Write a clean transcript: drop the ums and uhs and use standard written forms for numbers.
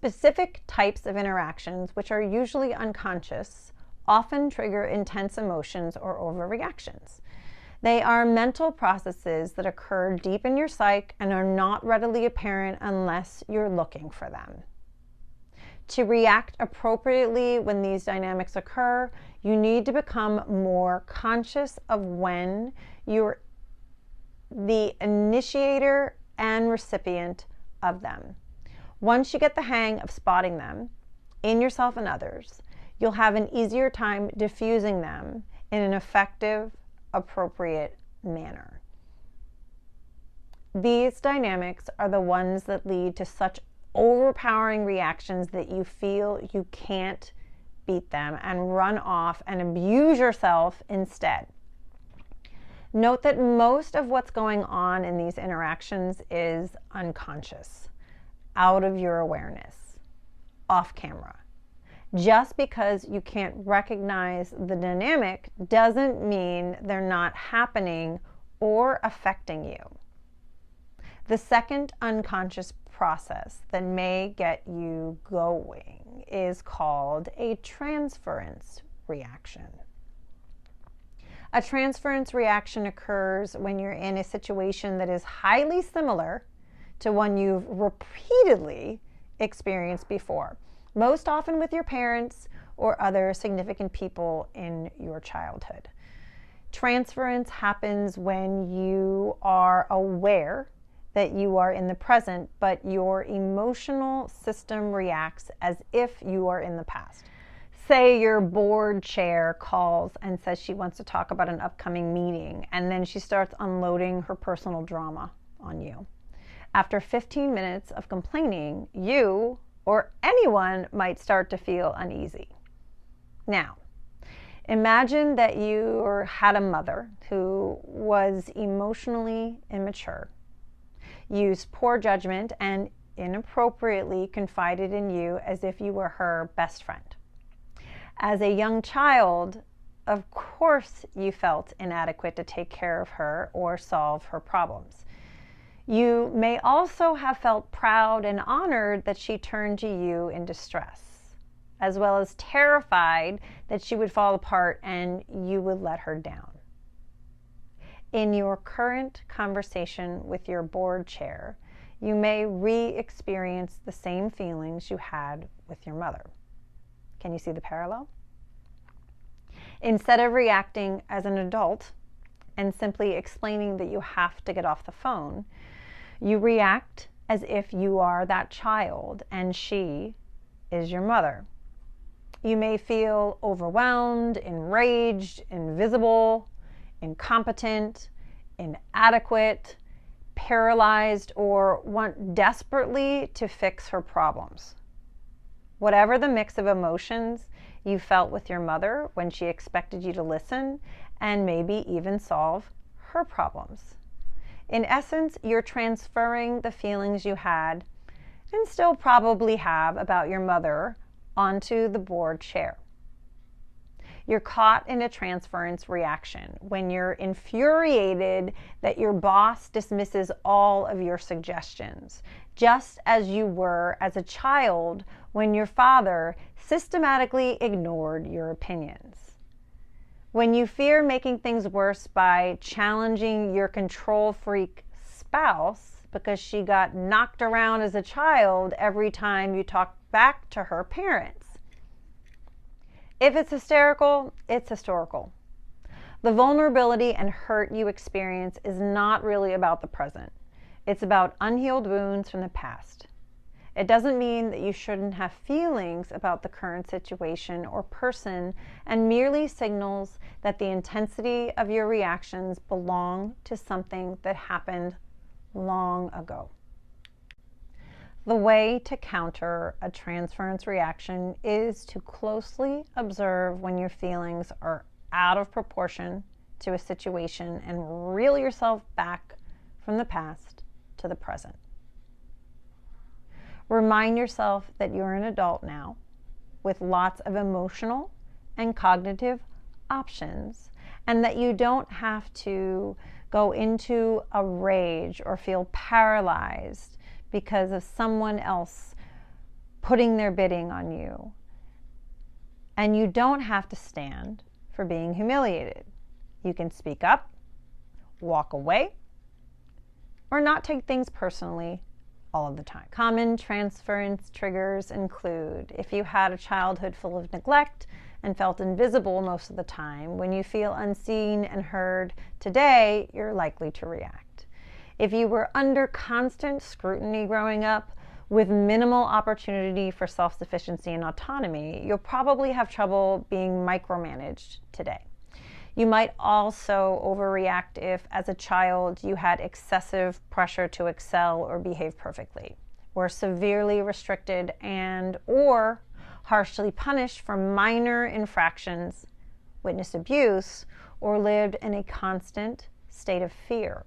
Specific types of interactions, which are usually unconscious, often trigger intense emotions or overreactions. They are mental processes that occur deep in your psyche and are not readily apparent unless you're looking for them. To react appropriately when these dynamics occur, you need to become more conscious of when you're the initiator and recipient of them. Once you get the hang of spotting them in yourself and others, you'll have an easier time diffusing them in an effective, appropriate manner. These dynamics are the ones that lead to such overpowering reactions that you feel you can't beat them and run off and abuse yourself instead. Note that most of what's going on in these interactions is unconscious, out of your awareness, off camera. Just because you can't recognize the dynamic doesn't mean they're not happening or affecting you. The second unconscious process that may get you going is called a transference reaction. A transference reaction occurs when you're in a situation that is highly similar to one you've repeatedly experienced before, most often with your parents or other significant people in your childhood. Transference happens when you are aware that you are in the present, but your emotional system reacts as if you are in the past. Say your board chair calls and says she wants to talk about an upcoming meeting, and then she starts unloading her personal drama on you. After 15 minutes of complaining, you or anyone might start to feel uneasy. Now, imagine that you had a mother who was emotionally immature, used poor judgment, and inappropriately confided in you as if you were her best friend. As a young child, of course you felt inadequate to take care of her or solve her problems. You may also have felt proud and honored that she turned to you in distress, as well as terrified that she would fall apart and you would let her down. In your current conversation with your board chair, you may re-experience the same feelings you had with your mother. Can you see the parallel? Instead of reacting as an adult and simply explaining that you have to get off the phone, you react as if you are that child and she is your mother. You may feel overwhelmed, enraged, invisible, incompetent, inadequate, paralyzed, or want desperately to fix her problems. Whatever the mix of emotions you felt with your mother when she expected you to listen and maybe even solve her problems. In essence, you're transferring the feelings you had and still probably have about your mother onto the board chair. You're caught in a transference reaction when you're infuriated that your boss dismisses all of your suggestions, just as you were as a child when your father systematically ignored your opinions. When you fear making things worse by challenging your control freak spouse because she got knocked around as a child every time you talk back to her parents. If it's hysterical, it's historical. The vulnerability and hurt you experience is not really about the present. It's about unhealed wounds from the past. It doesn't mean that you shouldn't have feelings about the current situation or person, and merely signals that the intensity of your reactions belong to something that happened long ago. The way to counter a transference reaction is to closely observe when your feelings are out of proportion to a situation and reel yourself back from the past to the present. Remind yourself that you're an adult now with lots of emotional and cognitive options, and that you don't have to go into a rage or feel paralyzed because of someone else putting their bidding on you. And you don't have to stand for being humiliated. You can speak up, walk away, or not take things personally all of the time. Common transference triggers include if you had a childhood full of neglect and felt invisible most of the time, when you feel unseen and heard today, you're likely to react. If you were under constant scrutiny growing up with minimal opportunity for self-sufficiency and autonomy, you'll probably have trouble being micromanaged today. You might also overreact if, as a child, you had excessive pressure to excel or behave perfectly, were severely restricted or harshly punished for minor infractions, witnessed abuse, or lived in a constant state of fear.